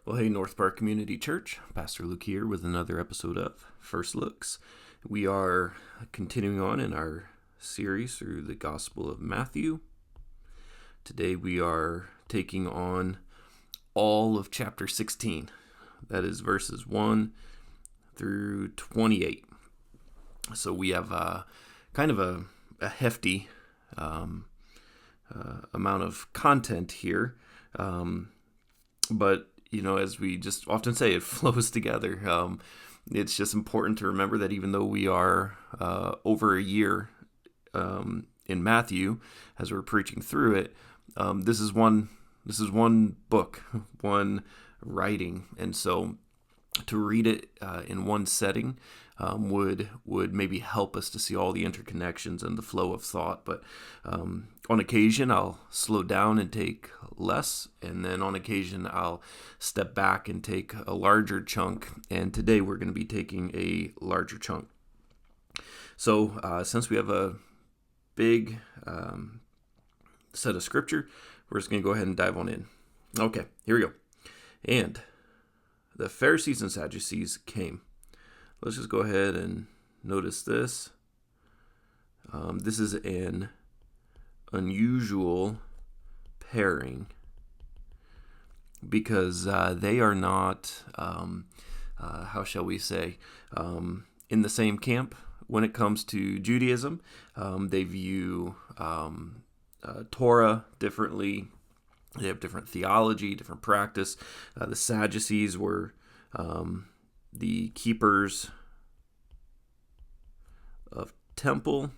Well, hey, North Park Community Church, Pastor Luke here with another episode of First Looks. We are continuing on in our series through the Gospel of Matthew. Today we are taking on all of chapter 16. That is verses 1 through 28. So we have kind of a hefty amount of content here, but as we just often say, it flows together. It's just important to remember that even though we are over a year in Matthew, as we're preaching through it, this is one book, one writing, and so to read it in one setting would maybe help us to see all the interconnections and the flow of thought. But on occasion, I'll slow down and take less, and then on occasion, I'll step back and take a larger chunk. And today, we're going to be taking a larger chunk. So since we have a big set of scripture, we're just going to go ahead and dive on in. Okay, here we go. And the Pharisees and Sadducees came. Let's just go ahead and notice this. This is an unusual pairing because they are not, how shall we say, in the same camp when it comes to Judaism. They view Torah differently. They have different theology, different practice. The Sadducees were the keepers of temple.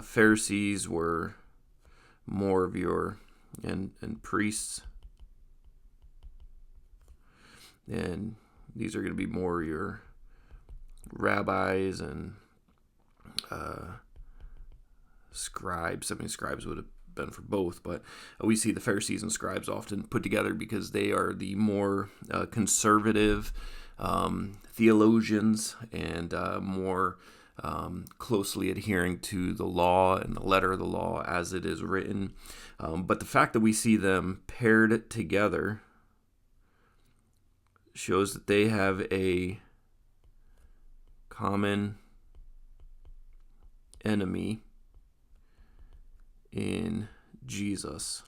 Pharisees were more of your and priests, and these are going to be more your rabbis and scribes. I mean, scribes would have been for both, but we see the Pharisees and scribes often put together because they are the more conservative theologians and more closely adhering to the law and the letter of the law as it is written. But the fact that we see them paired together shows that they have a common enemy in Jesus.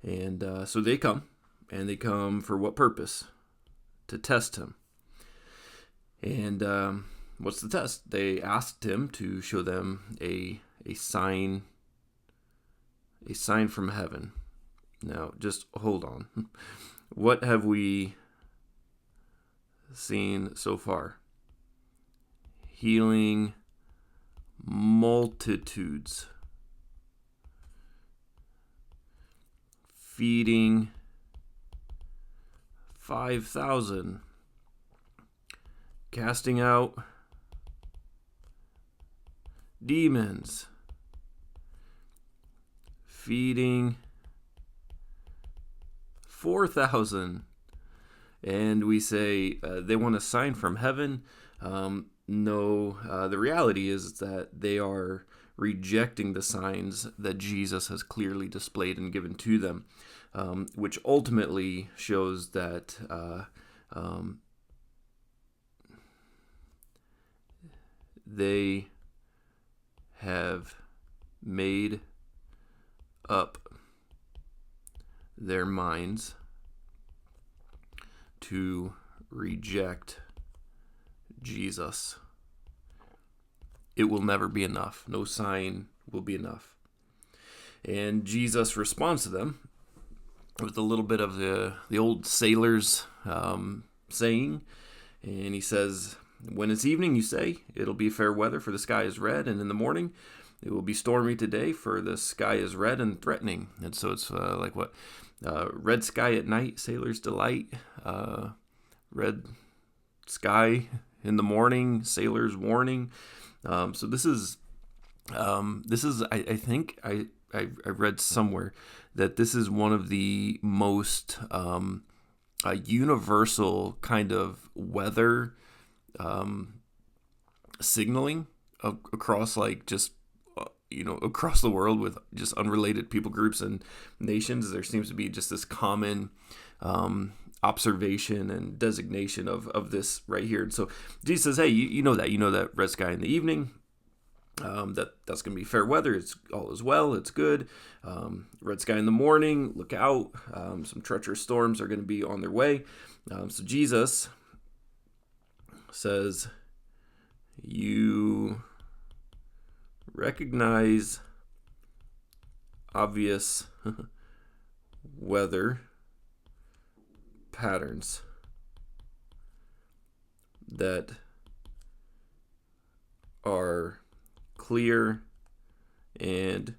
And so they come, and they come for what purpose? To test him. And what's the test? They asked him to show them a sign from heaven. Now, just hold on. What have we seen so far? Healing multitudes, feeding 5,000, casting out demons, feeding 4,000. And we say they want a sign from heaven. No, the reality is that they are rejecting the signs that Jesus has clearly displayed and given to them, which ultimately shows that they have made up their minds to reject Jesus. It will never be enough. No sign will be enough. And Jesus responds to them with a little bit of the old sailors saying, and he says, "When it's evening, you say, it'll be fair weather, for the sky is red, and in the morning, it will be stormy today, for the sky is red and threatening." And so it's like what? Red sky at night, sailors' delight. Red sky in the morning, sailors' warning. So this is I think I read somewhere that this is one of the most universal kind of weather signaling across like just across the world with just unrelated people groups and nations. There seems to be just this common observation and designation of this right here. And so Jesus says, hey, you know that red sky in the evening, that's going to be fair weather. It's all is well. It's good. Red sky in the morning. Look out. Some treacherous storms are going to be on their way. So Jesus says, you recognize obvious weather patterns that are clear and,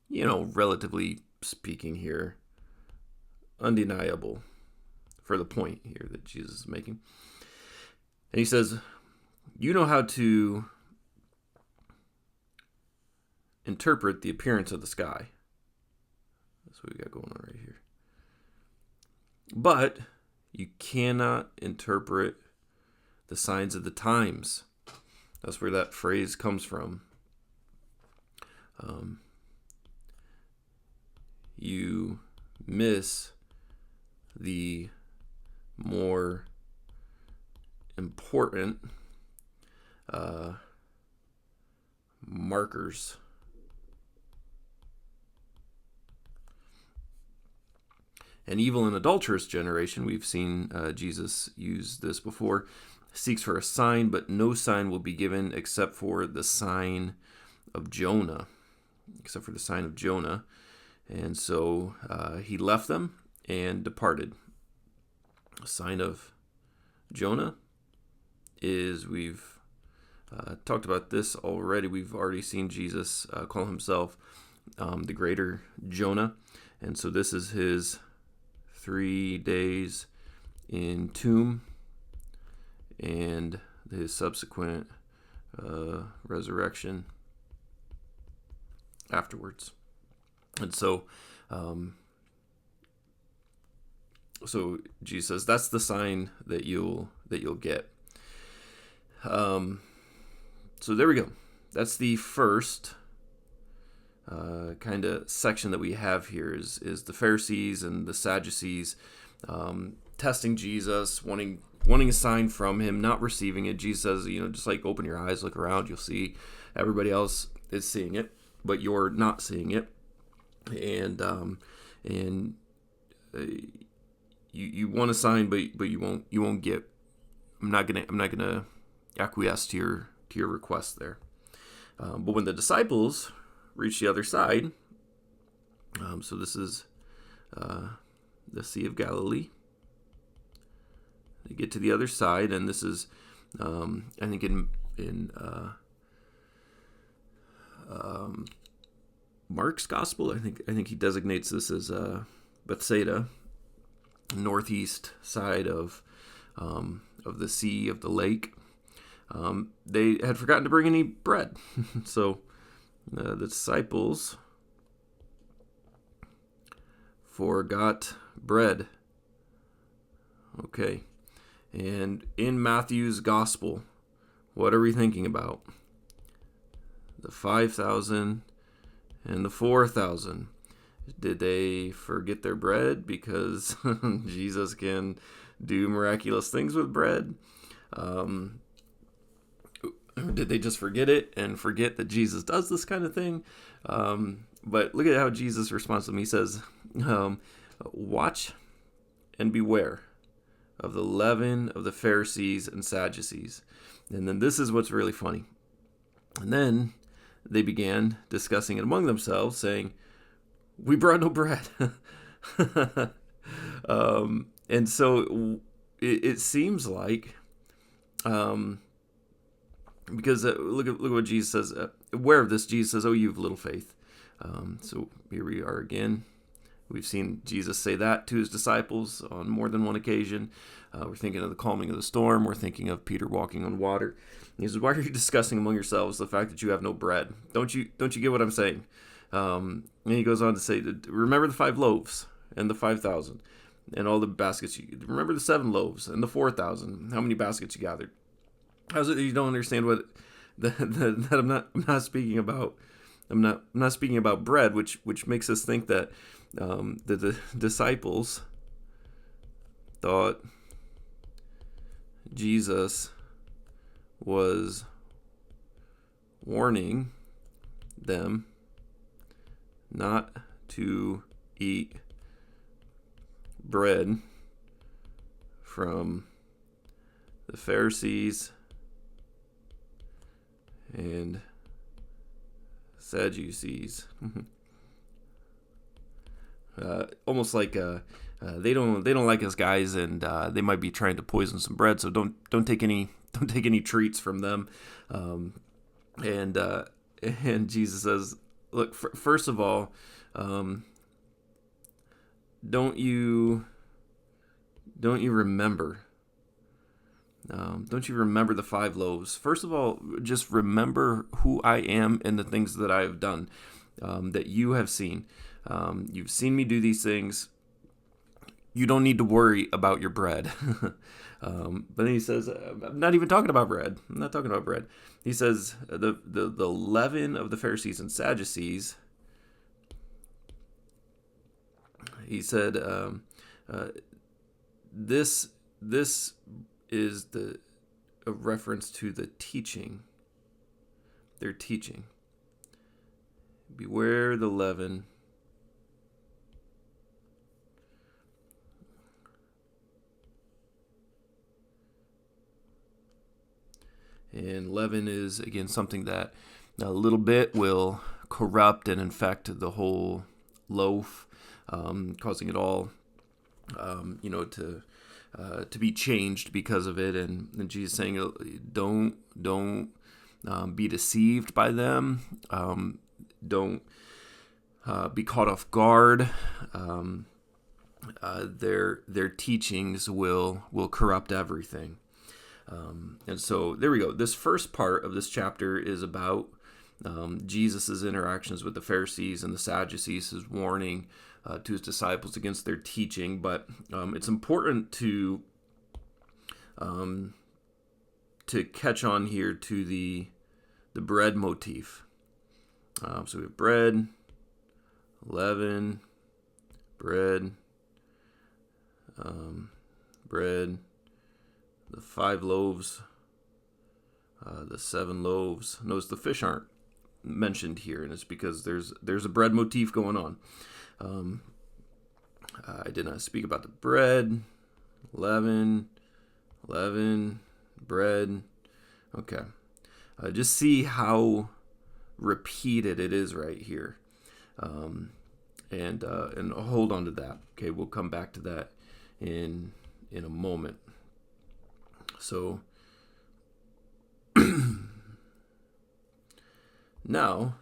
relatively speaking here, undeniable for the point here that Jesus is making. And he says, you know how to interpret the appearance of the sky. That's what we got going on right here. But you cannot interpret the signs of the times. That's where that phrase comes from. You miss the more important markers. An evil and adulterous generation, we've seen Jesus use this before, seeks for a sign, but no sign will be given except for the sign of Jonah. And so he left them and departed. A sign of Jonah is, we've talked about this already. We've already seen Jesus call himself the greater Jonah. And so this is his 3 days in tomb and his subsequent resurrection afterwards. And so Jesus says that's the sign that you'll get. So there we go. That's the first kind of section that we have here is the Pharisees and the Sadducees testing Jesus, wanting a sign from him, not receiving it. Jesus says, just like open your eyes, look around, you'll see everybody else is seeing it, but you're not seeing it. And you want a sign, but you won't get. I'm not gonna acquiesce to your request there. But when the disciples reach the other side, so this is the Sea of Galilee. They get to the other side, and this is, I think in Mark's gospel, I think he designates this as Bethsaida, northeast side of the sea, of the lake. They had forgotten to bring any bread, so the disciples forgot bread. Okay. And in Matthew's gospel, what are we thinking about? The 5,000 and the 4,000. Did they forget their bread because Jesus can do miraculous things with bread? Did they just forget it and forget that Jesus does this kind of thing? But look at how Jesus responds to them. He says, watch and beware of the leaven of the Pharisees and Sadducees. And then this is what's really funny. And then they began discussing it among themselves, saying, we brought no bread. And so it seems like, because look at what Jesus says. Aware of this, Jesus says, oh, you have little faith. So here we are again. We've seen Jesus say that to his disciples on more than one occasion. We're thinking of the calming of the storm. We're thinking of Peter walking on water. And he says, why are you discussing among yourselves the fact that you have no bread? Don't you get what I'm saying? And he goes on to say, remember the 5 loaves and the 5,000 and all the baskets. Remember the 7 loaves and the 4,000. How many baskets you gathered? How is it that you don't understand what that I'm not speaking about I'm not speaking about bread, which makes us think that the disciples thought Jesus was warning them not to eat bread from the Pharisees and Sadducees. Almost like they don't like us guys, and they might be trying to poison some bread. So don't take any treats from them. And Jesus says, look, first of all, don't you remember? Don't you remember the 5 loaves? First of all, just remember who I am and the things that I have done, that you have seen. You've seen me do these things. You don't need to worry about your bread. But then he says, I'm not even talking about bread. I'm not talking about bread. He says, the leaven of the Pharisees and Sadducees, he said, this is a reference to the teaching. Their teaching. Beware the leaven. And leaven is, again, something that a little bit will corrupt and infect the whole loaf, causing it all, to be changed because of it. And Jesus saying, don't be deceived by them. Don't be caught off guard. Their teachings will corrupt everything. And so there we go. This first part of this chapter is about Jesus' interactions with the Pharisees and the Sadducees, his warning to his disciples against their teaching. But it's important to catch on here to the bread motif. So we have bread, leaven, bread, the 5 loaves, the 7 loaves. Notice the fish aren't mentioned here, and it's because there's a bread motif going on. I did not speak about the bread, leaven, bread. Okay. Just see how repeated it is right here. And hold on to that. Okay, we'll come back to that in a moment. So now,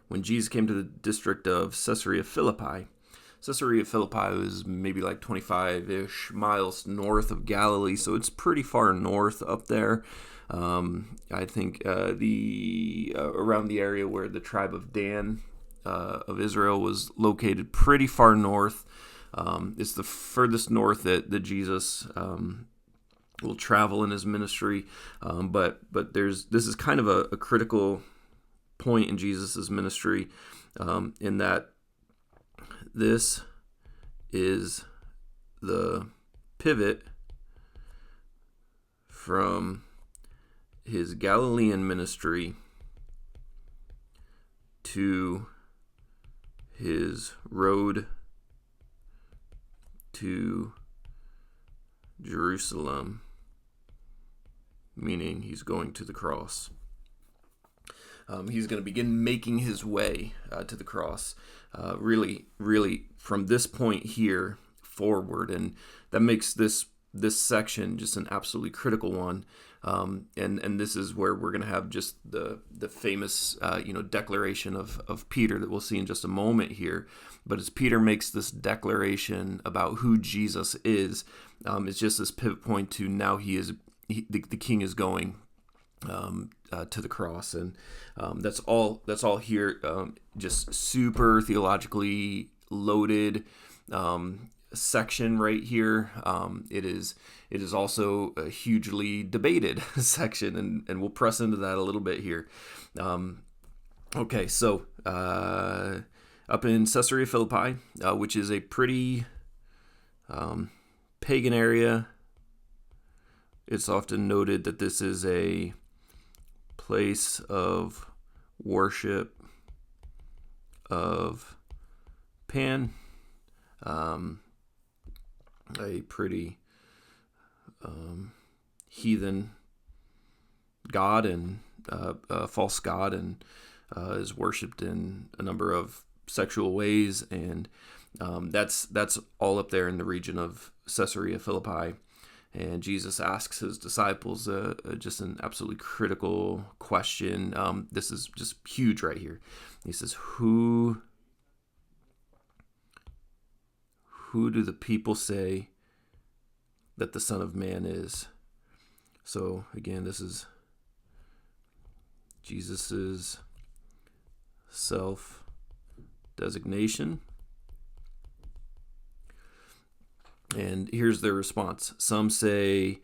when Jesus came to the district of Caesarea Philippi was maybe like 25-ish miles north of Galilee, so it's pretty far north up there. I think around the area where the tribe of Dan of Israel was located, pretty far north. It's the furthest north that Jesus will travel in his ministry. But this is kind of a critical point in Jesus' ministry, in that this is the pivot from his Galilean ministry to his road to Jerusalem, meaning he's going to the cross. He's going to begin making his way to the cross, really from this point here forward, and that makes this section just an absolutely critical one. And this is where we're going to have just the famous declaration of Peter that we'll see in just a moment here. But as Peter makes this declaration about who Jesus is, it's just this pivot point to now the king is going to the cross, and that's all here. Just super theologically loaded. section right here. It is also a hugely debated section, and we'll press into that a little bit here. Okay, so up in Caesarea Philippi, which is a pretty pagan area, it's often noted that this is a place of worship of Pan, a pretty heathen god and false god, and is worshipped in a number of sexual ways, and that's all up there in the region of Caesarea Philippi. And Jesus asks his disciples just an absolutely critical question. This is just huge right here. He says, "Who do the people say that the Son of Man is?" So again, this is Jesus's self-designation. And here's their response. Some say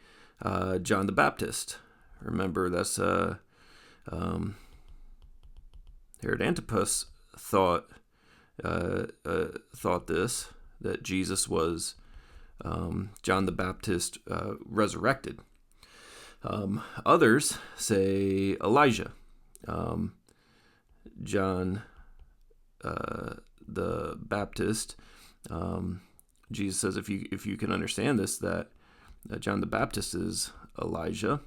John the Baptist. Remember, that's Herod Antipas thought this, that Jesus was John the Baptist resurrected. Others say Elijah. John the Baptist. Jesus says, if you can understand this, that John the Baptist is Elijah.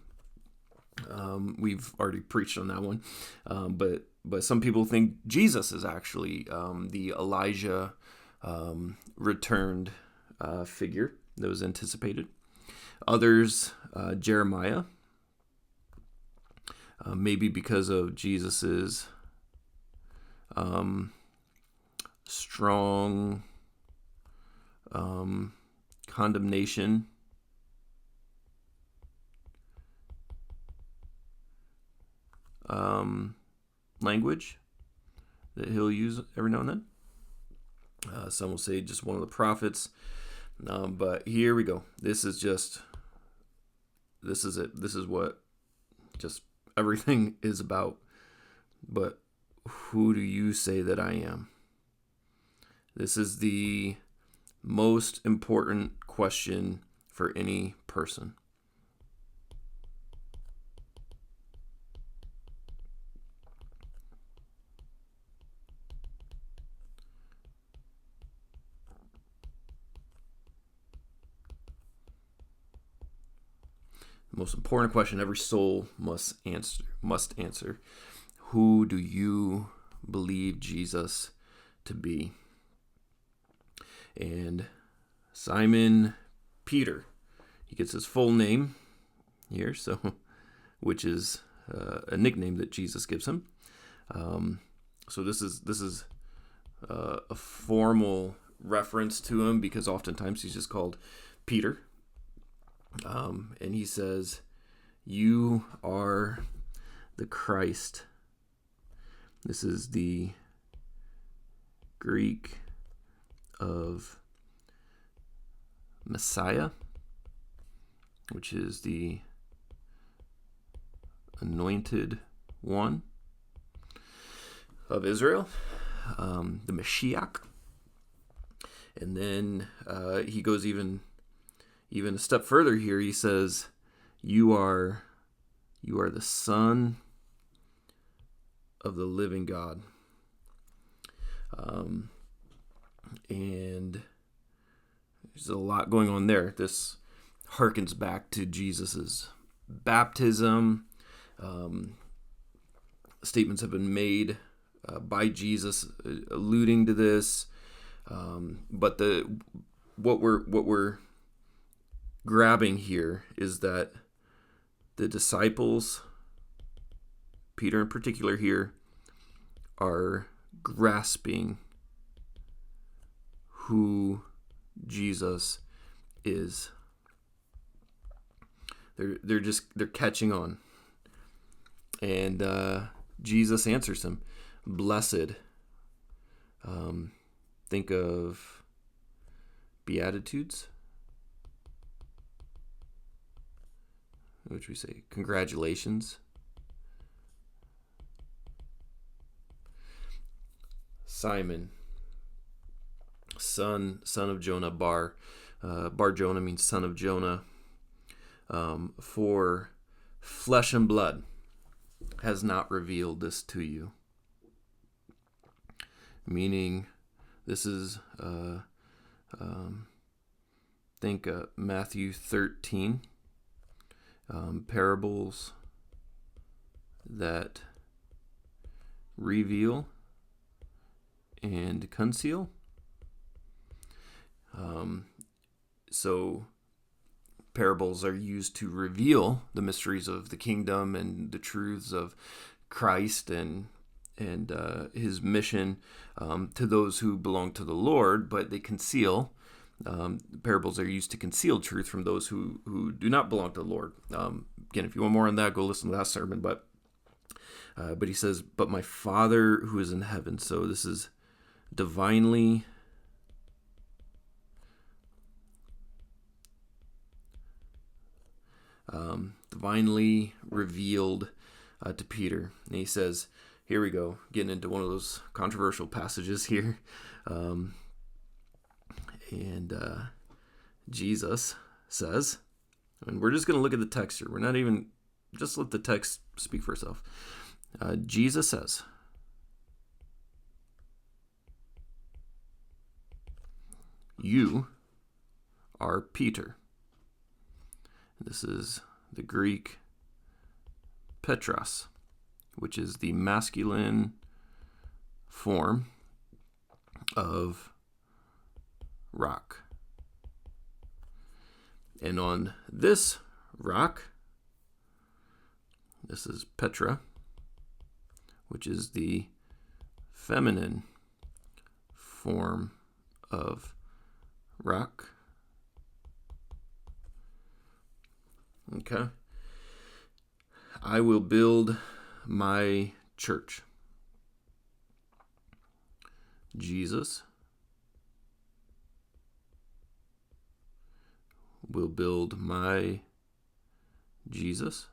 We've already preached on that one, but some people think Jesus is actually the Elijah returned figure that was anticipated. Others, Jeremiah, maybe because of Jesus's strong condemnation language that he'll use every now and then. Some will say just one of the prophets. But here we go. This is it. This is what just everything is about. But who do you say that I am? This is the most important question for any person. The most important question every soul must answer. Who do you believe Jesus to be? And Simon Peter, he gets his full name here, which is a nickname that Jesus gives him. So this is a formal reference to him, because oftentimes he's just called Peter. And he says, "You are the Christ." This is the Greek of Messiah, which is the anointed one of Israel, the Mashiach. And then he goes even a step further here. He says, you are the Son of the living God. And there's a lot going on there. This harkens back to Jesus's baptism. Statements have been made by Jesus alluding to this. But what we're grabbing here is that the disciples, Peter in particular here, are grasping who Jesus is. They're catching on. And Jesus answers him, "Blessed." Think of Beatitudes, which we say congratulations. Simon, son of Jonah. Bar Jonah means son of Jonah. For flesh and blood has not revealed this to you. Meaning, this is think Matthew 13, parables that reveal and conceal. So parables are used to reveal the mysteries of the kingdom and the truths of Christ and his mission to those who belong to the Lord, but they conceal. Parables are used to conceal truth from those who do not belong to the Lord. Again, if you want more on that, go listen to that sermon. But he says, "But my Father who is in heaven." So this is divinely revealed to Peter. And he says, here we go, getting into one of those controversial passages here. Jesus says, and we're just going to look at the text here. We're not even, just let the text speak for itself. Jesus says, "You are Peter." This is the Greek Petros, which is the masculine form of rock. And on this rock, this is Petra, which is the feminine form of rock. Okay. "I will build my church." Jesus will build my Jesus.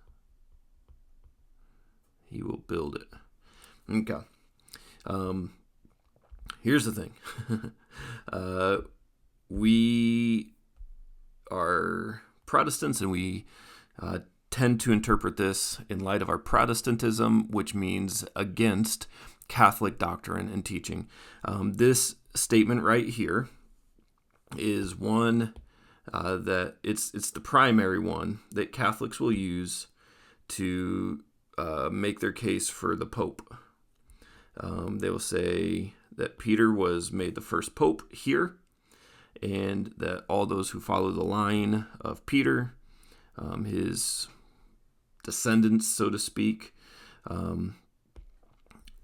He will build it. Okay. Here's the thing. We are Protestants, and we tend to interpret this in light of our Protestantism, which means against Catholic doctrine and teaching. This statement right here is one that it's the primary one that Catholics will use to make their case for the Pope. They will say that Peter was made the first Pope here, and that all those who follow the line of Peter, his descendants, so to speak,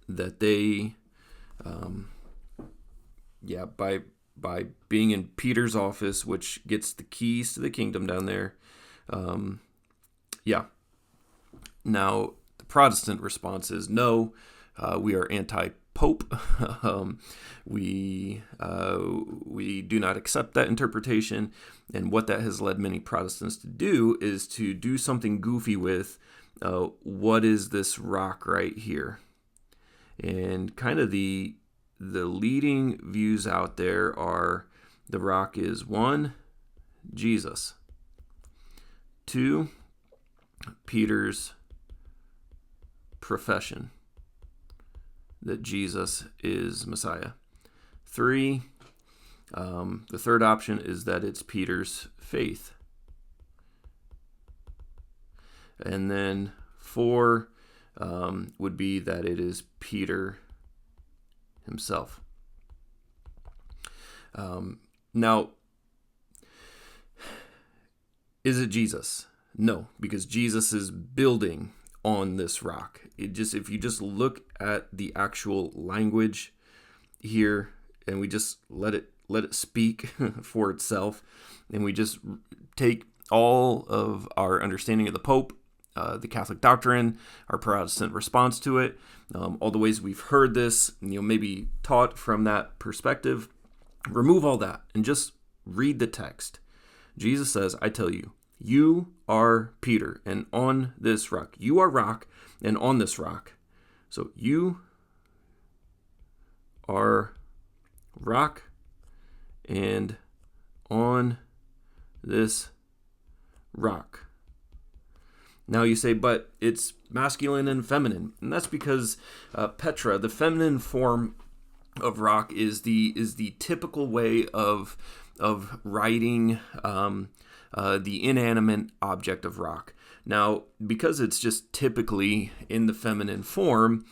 that they, by being in Peter's office, which gets the keys to the kingdom down there, Now, the Protestant response is no, we are anti-Pope. We do not accept that interpretation, and what that has led many Protestants to do is to do something goofy with what is this rock right here, and kind of the leading views out there are the rock is 1, Jesus, 2, Peter's profession that Jesus is Messiah, 3, the third option is that it's Peter's faith, and then 4 would be that it is Peter himself. Now, is it Jesus? No, because Jesus is building on this rock. If you just look at the actual language here, and we just let it speak for itself, and we just take all of our understanding of the Pope, the Catholic doctrine, our Protestant response to it, all the ways we've heard this, maybe taught from that perspective, remove all that and just read the text. Jesus says, I tell you, you are Peter, and on this rock. You are rock, and on this rock. So you are rock, and on this rock. Now you say, but it's masculine and feminine, and that's because Petra, the feminine form of rock, is the typical way of writing the inanimate object of rock. Now, because it's just typically in the feminine form,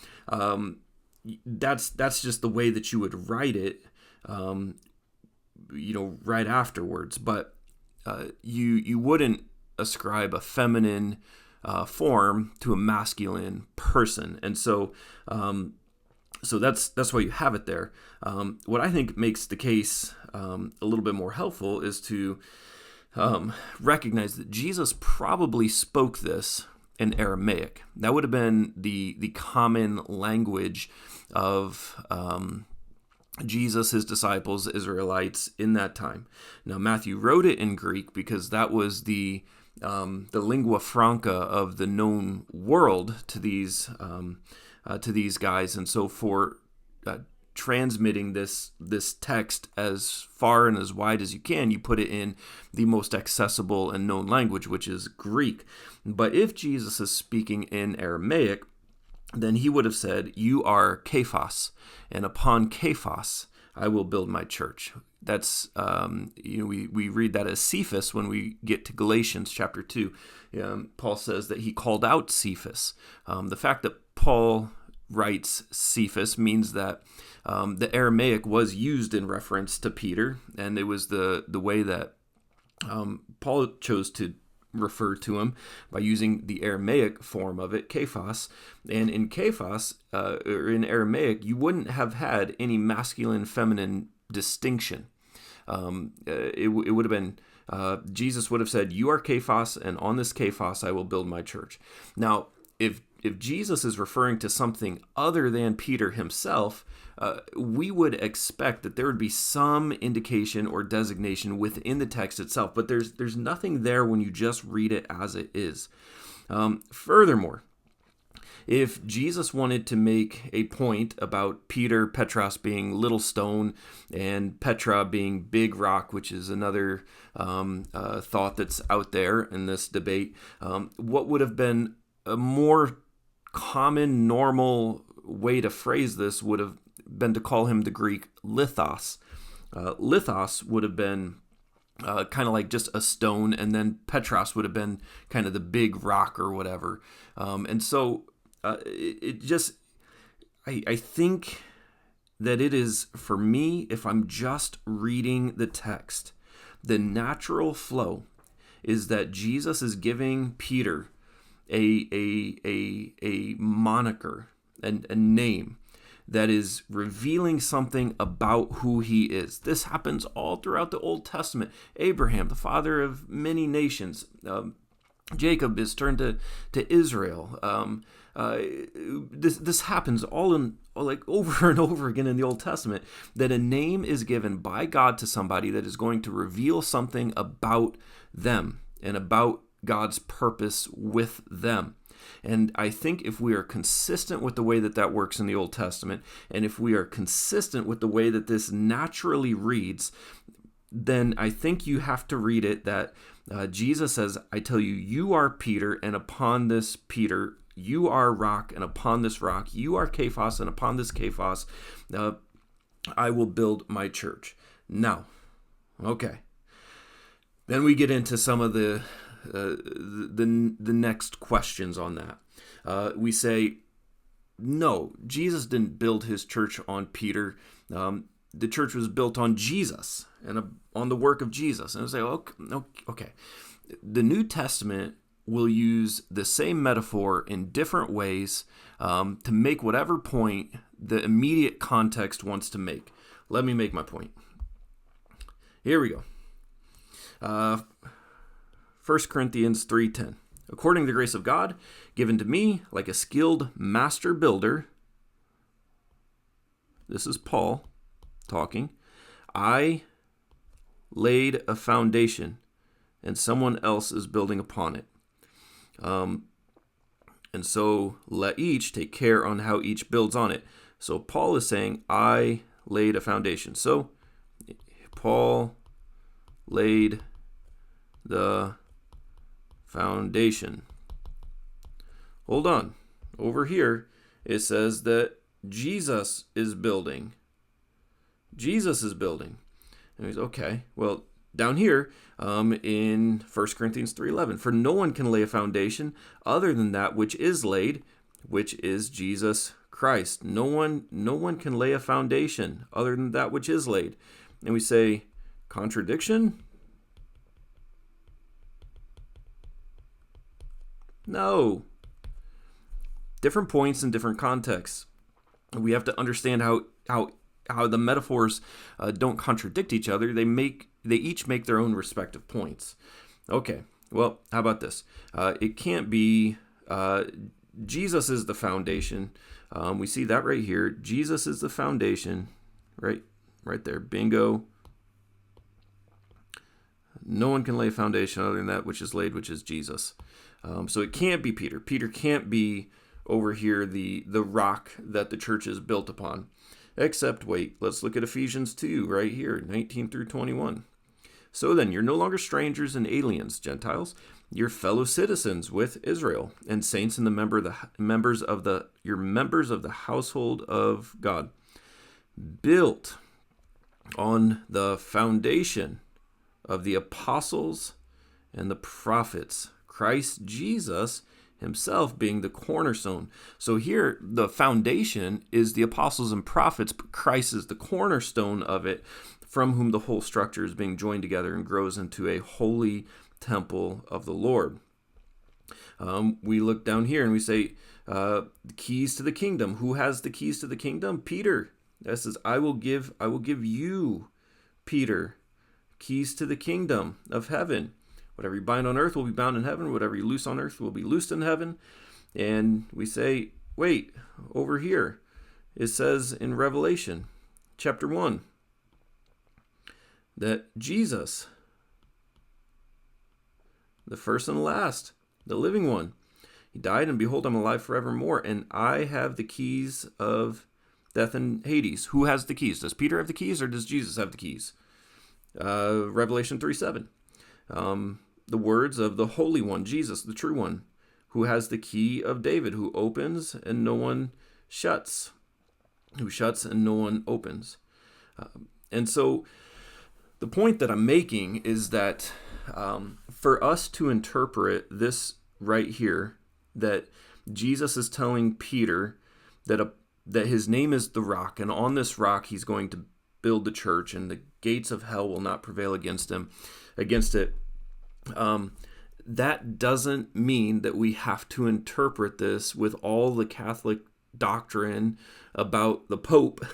that's just the way that you would write it, right afterwards. But you wouldn't ascribe a feminine form to a masculine person, and so that's why you have it there. What I think makes the case a little bit more helpful is to recognize that Jesus probably spoke this in Aramaic. That would have been the common language of Jesus, his disciples, Israelites in that time. Now Matthew wrote it in Greek because that was the lingua franca of the known world to these guys, and so for transmitting this text as far and as wide as you can, you put it in the most accessible and known language, which is Greek. But if Jesus is speaking in Aramaic, then he would have said, you are Kephas, and upon Kephas I will build my church. That's, we read that as Cephas when we get to Galatians chapter 2. Paul says that he called out Cephas. The fact that Paul writes Cephas means that the Aramaic was used in reference to Peter, and it was the way that Paul chose to refer to him by using the Aramaic form of it, Kephas. And in Kephas, or in Aramaic, you wouldn't have had any masculine-feminine distinction. It would have been, Jesus would have said, you are Kephas, and on this Kephas I will build my church. Now, if Jesus is referring to something other than Peter himself, we would expect that there would be some indication or designation within the text itself, but there's nothing there when you just read it as it is. Furthermore, if Jesus wanted to make a point about Petros being little stone and Petra being big rock, which is another thought that's out there in this debate, what would have been a more common, normal way to phrase this would have been to call him the Greek lithos. Lithos would have been kind of like just a stone, and then Petros would have been kind of the big rock or whatever. And so it just, I think that it is, for me, if I'm just reading the text, the natural flow is that Jesus is giving Peter a moniker, and a name that is revealing something about who he is. This happens all throughout the Old Testament. Abraham, the father of many nations. Jacob is turned to Israel. This happens all over and over again in the Old Testament, that a name is given by God to somebody that is going to reveal something about them and about God's purpose with them. And I think if we are consistent with the way that works in the Old Testament, and if we are consistent with the way that this naturally reads, then I think you have to read it that Jesus says, I tell you, you are Peter, and upon this Peter, you are rock, and upon this rock, you are Kephas, and upon this Kephas, I will build my church. Now, okay. Then we get into some of the next questions on that. We say, no, Jesus didn't build his church on Peter. The church was built on Jesus and on the work of Jesus. And I say, okay. The New Testament will use the same metaphor in different ways to make whatever point the immediate context wants to make. Let me make my point. Here we go. 1 Corinthians 3:10. According to the grace of God, given to me like a skilled master builder, this is Paul talking, I laid a foundation, and someone else is building upon it. And so let each take care on how each builds on it. So Paul is saying, I laid a foundation. So Paul laid the foundation. Hold on. Over here, it says that Jesus is building. Jesus is building. And he's okay. Well, down here in 1 Corinthians 3:11, for no one can lay a foundation other than that which is laid, which is Jesus Christ. No one can lay a foundation other than that which is laid. And we say, contradiction? No. Different points in different contexts. We have to understand how the metaphors don't contradict each other. They each make their own respective points. Okay, well, how about this? It can't be Jesus is the foundation. We see that right here. Jesus is the foundation, right there. Bingo. No one can lay a foundation other than that which is laid, which is Jesus. So it can't be Peter. Peter can't be over here the rock that the church is built upon. Except, wait, let's look at Ephesians 2 right here, 19 through 21. So then, you're no longer strangers and aliens, Gentiles. You're fellow citizens with Israel and saints and members of the household of God, built on the foundation of the apostles and the prophets, Christ Jesus himself being the cornerstone. So here, the foundation is the apostles and prophets, but Christ is the cornerstone of it, from whom the whole structure is being joined together and grows into a holy temple of the Lord. We look down here and we say, the keys to the kingdom. Who has the keys to the kingdom? Peter. That says, I will give you, Peter, keys to the kingdom of heaven. Whatever you bind on earth will be bound in heaven. Whatever you loose on earth will be loosed in heaven. And we say, wait, over here, it says in Revelation chapter 1 that Jesus, the first and last, the living one, he died, and behold, I'm alive forevermore, and I have the keys of death and Hades. Who has the keys? Does Peter have the keys, or does Jesus have the keys? Revelation 3:7. The words of the Holy One, Jesus, the true one, who has the key of David, who opens and no one shuts, who shuts and no one opens. And so the point that I'm making is that for us to interpret this right here, that Jesus is telling Peter that his name is the rock, and on this rock he's going to build the church, and the gates of hell will not prevail against it. That doesn't mean that we have to interpret this with all the Catholic doctrine about the Pope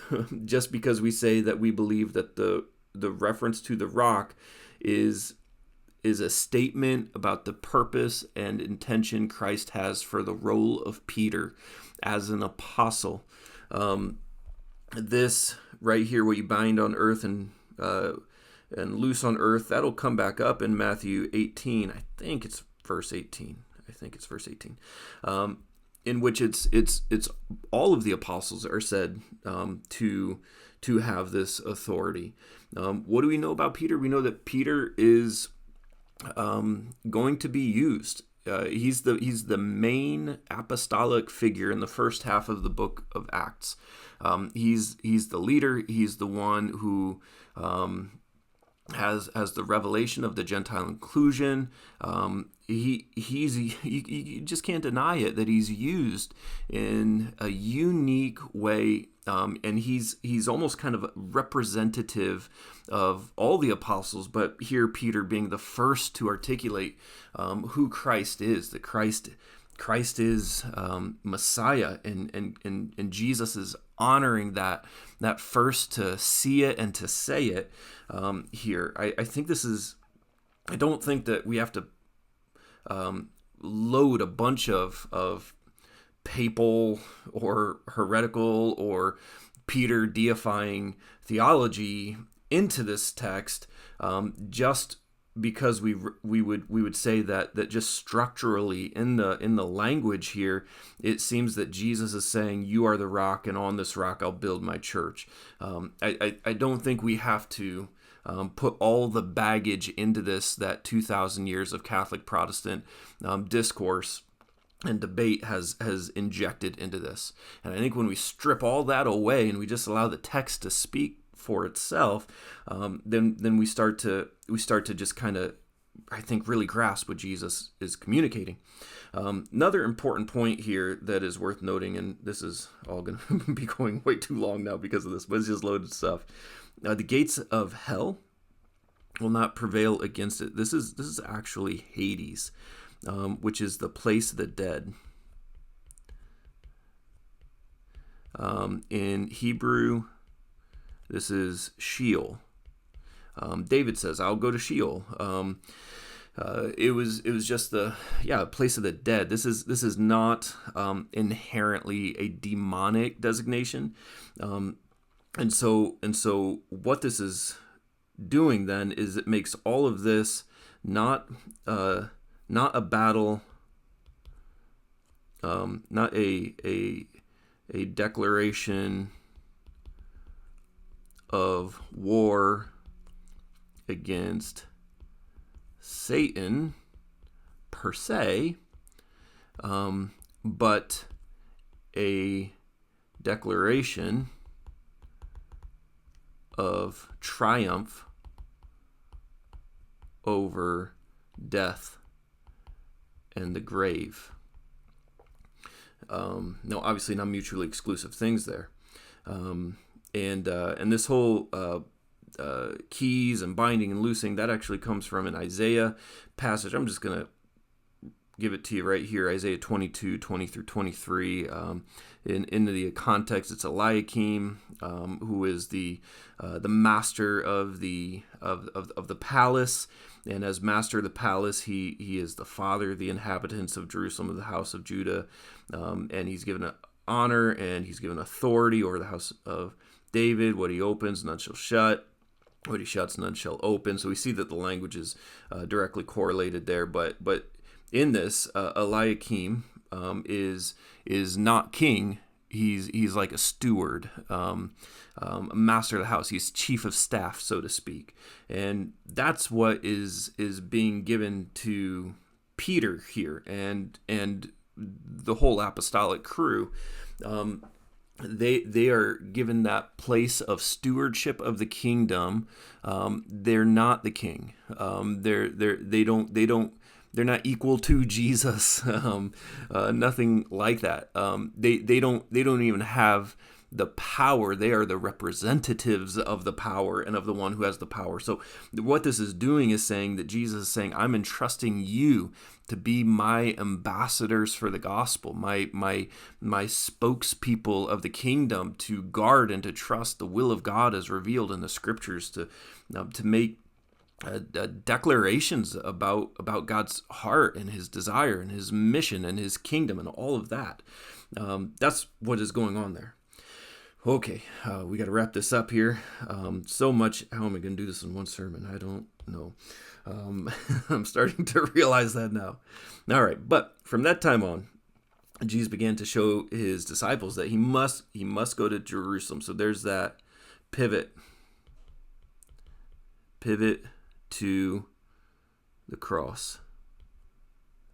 just because we say that we believe that the reference to the rock is a statement about the purpose and intention Christ has for the role of Peter as an apostle. This right here, what you bind on earth and loose on earth, that'll come back up in Matthew 18. I think it's verse 18. In which it's all of the apostles are said to have this authority. What do we know about Peter? We know that Peter is going to be used. He's the main apostolic figure in the first half of the book of Acts. He's the leader. He's the one who has the revelation of the Gentile inclusion. You just can't deny it that he's used in a unique way, and he's almost kind of representative of all the apostles, but here Peter being the first to articulate who Christ is, that Christ is Messiah, and Jesus is honoring that first to see it and to say it here. I think this is, I don't think that we have to load a bunch of papal or heretical or Peter deifying theology into this text, just because we would say that just structurally in the language here, it seems that Jesus is saying, "You are the rock, and on this rock I'll build my church." I don't think we have to put all the baggage into this that 2,000 years of Catholic Protestant discourse and debate has injected into this. And I think when we strip all that away and we just allow the text to speak for itself, then we start to just kind of, I think, really grasp what Jesus is communicating. Another important point here that is worth noting, and this is all going to be going way too long now because of this, but it's just loaded stuff. The gates of hell will not prevail against it. This is actually Hades, which is the place of the dead. In Hebrew, this is Sheol. David says, "I'll go to Sheol." It was just the place of the dead. This is not inherently a demonic designation, and so what this is doing then is it makes all of this not a battle, not a declaration of war against Satan per se, but a declaration of triumph over death and the grave. No, obviously not mutually exclusive things there. And this whole keys and binding and loosing, that actually comes from an Isaiah passage. I'm just going to give it to you right here, Isaiah 22, 20 through 23. In the context, it's Eliakim, who is the master of the palace, and as master of the palace, he is the father of the inhabitants of Jerusalem, of the house of Judah, and he's given honor and he's given authority over the house of David. What he opens, none shall shut. What he shuts, none shall open. So we see that the language is directly correlated there, but in this, Eliakim is not king. He's like a steward, a master of the house. He's chief of staff, so to speak, and that's what is being given to Peter here, and the whole apostolic crew. They are given that place of stewardship of the kingdom. They're not the king. They're not equal to Jesus. Nothing like that. They don't even have the power. They are the representatives of the power and of the one who has the power. So what this is doing is saying that Jesus is saying, I'm entrusting you to be my ambassadors for the gospel, my spokespeople of the kingdom, to guard and to trust the will of God as revealed in the scriptures, to make declarations about God's heart and his desire and his mission and his kingdom and all of that. That's what is going on there. Okay, we got to wrap this up here. So much. How am I going to do this in one sermon? I don't know. I'm starting to realize that now. All right, but from that time on, Jesus began to show his disciples that he must go to Jerusalem. So there's that pivot to the cross.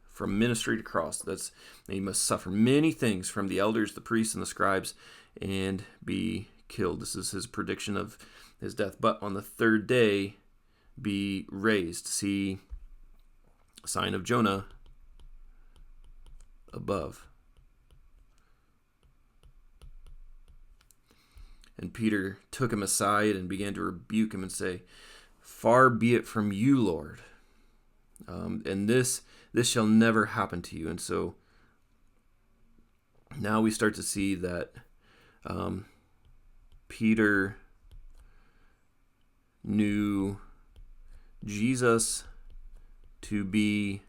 From ministry to cross. That's he must suffer many things from the elders, the priests, and the scribes, and be killed. This is his prediction of his death. But on the third day, be raised. See sign of Jonah above. And Peter took him aside and began to rebuke him and say, "Far be it from you, Lord. And this shall never happen to you." And so now we start to see that Peter knew Jesus to be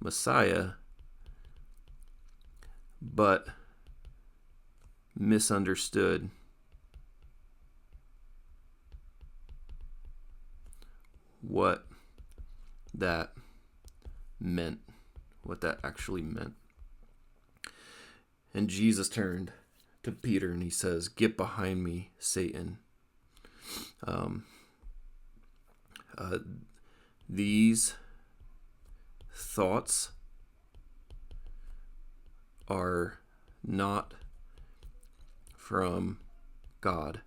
Messiah, but misunderstood what that meant, what that actually meant. And Jesus turned to Peter and he says, "Get behind me, Satan." These thoughts are not from God,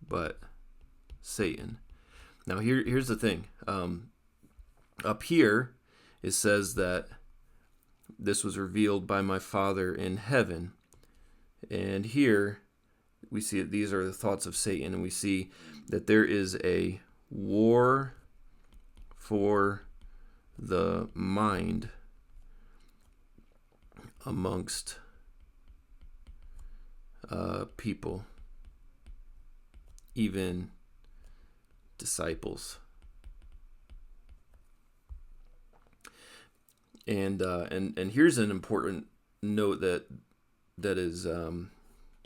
but Satan. Now here's the thing. Up here, it says that this was revealed by my Father in heaven. And here, we see that these are the thoughts of Satan, and we see that there is a war for the mind amongst people, even disciples. And here's an important note that is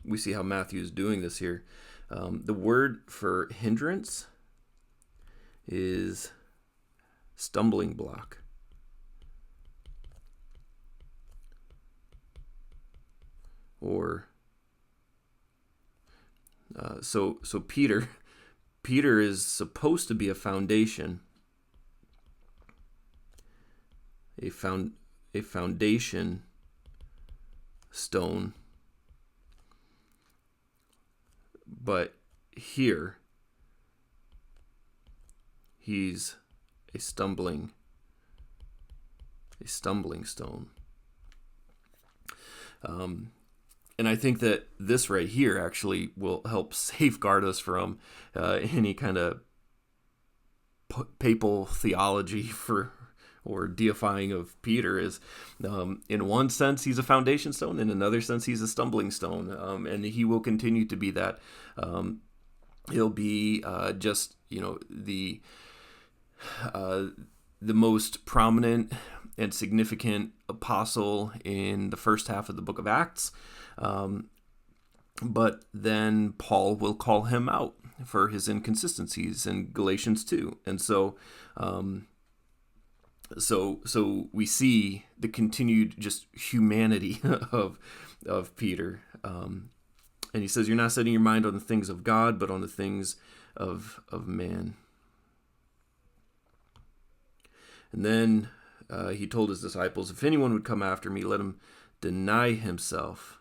we see how Matthew is doing this here. The word for hindrance is stumbling block. Or so Peter is supposed to be a foundation, a foundation stone, but here he's a stumbling stone. And I think that this right here actually will help safeguard us from any kind of papal theology or deifying of Peter. Is in one sense he's a foundation stone, in another sense he's a stumbling stone, and he will continue to be that. He'll be just the most prominent and significant apostle in the first half of the book of Acts. But then Paul will call him out for his inconsistencies in Galatians 2. And so we see the continued just humanity of Peter. And he says, "You're not setting your mind on the things of God, but on the things of man." And then he told his disciples, "If anyone would come after me, let him deny himself,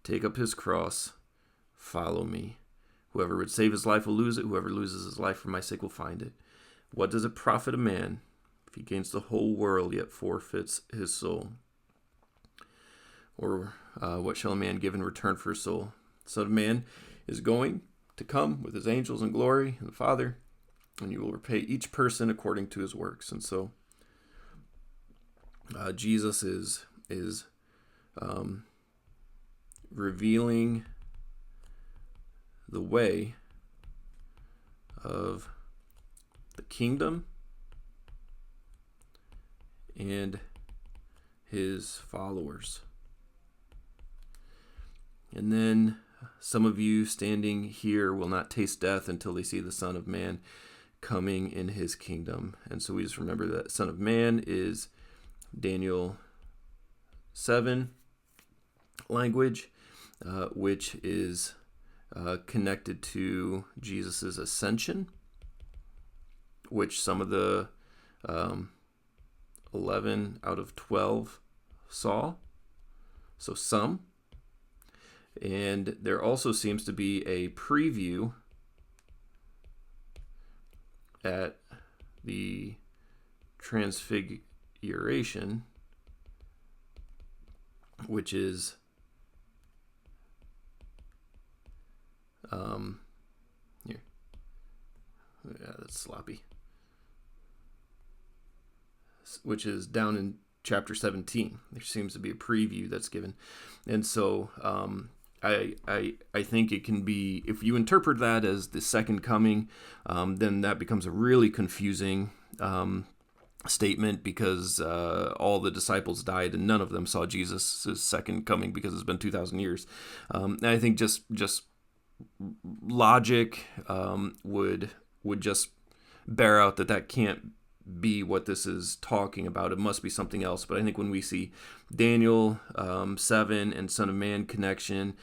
take up his cross, follow me. Whoever would save his life will lose it. Whoever loses his life for my sake will find it. What does it profit a man if he gains the whole world yet forfeits his soul? Or what shall a man give in return for his soul? The Son of Man is going to come with his angels in glory and the Father, and you will repay each person according to his works." And so Jesus is revealing the way of the kingdom and his followers. And then some of you standing here will not taste death until they see the Son of Man coming in his kingdom. And so we just remember that Son of Man is Daniel 7 language, which is connected to Jesus' ascension, which some of the 11 out of 12 saw. So some. And there also seems to be a preview at the Transfiguration, which is here. Yeah, that's sloppy. Which is down in chapter 17. There seems to be a preview that's given. And so I think it can be, if you interpret that as the second coming, then that becomes a really confusing statement, because all the disciples died and none of them saw Jesus' second coming because it's been 2,000 years. And I think just logic would just bear out that can't be what this is talking about. It must be something else. But I think when we see Daniel 7 and Son of Man connection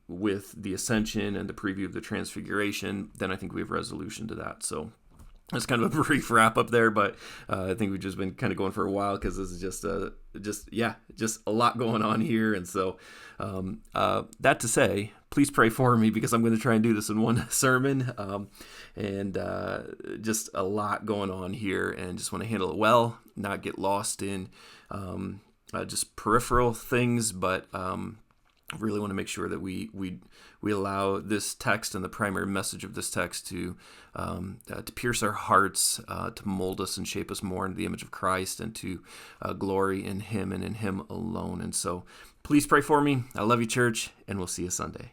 with the ascension and the preview of the transfiguration, then I think we have resolution to that. So that's kind of a brief wrap up there, but I think we've just been kind of going for a while because this is just a lot going on here. And so that to say, please pray for me because I'm going to try and do this in one sermon, and just a lot going on here, and just want to handle it well, not get lost in just peripheral things, but really want to make sure that we allow this text and the primary message of this text to pierce our hearts, to mold us and shape us more into the image of Christ, and to glory in Him and in Him alone. And so please pray for me. I love you, church, and we'll see you Sunday.